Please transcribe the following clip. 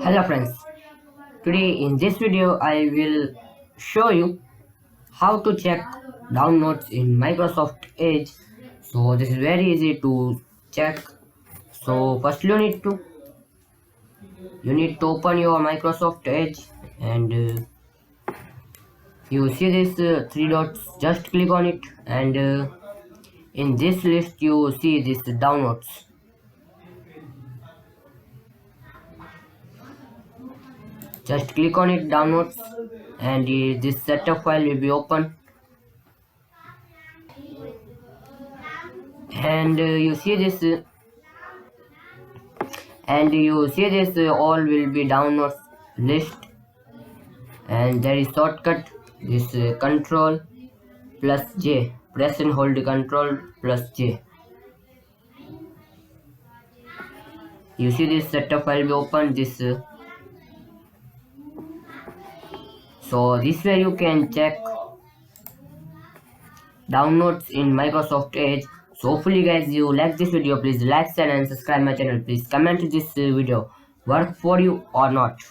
Hello friends, today in this video I will show you how to check downloads in Microsoft Edge. So this is very easy to check. So first you need to open your Microsoft Edge and you see this three dots, just click on it and in this list you see this downloads. Just click on it, downloads, and this setup file will be open. And you see this all will be downloads list, and there is shortcut this control plus J, press and hold control plus J. You see this setup file will open this so this way you can check downloads in Microsoft Edge. So hopefully guys you like this video. Please like, share and subscribe my channel. Please comment this video work for you or not.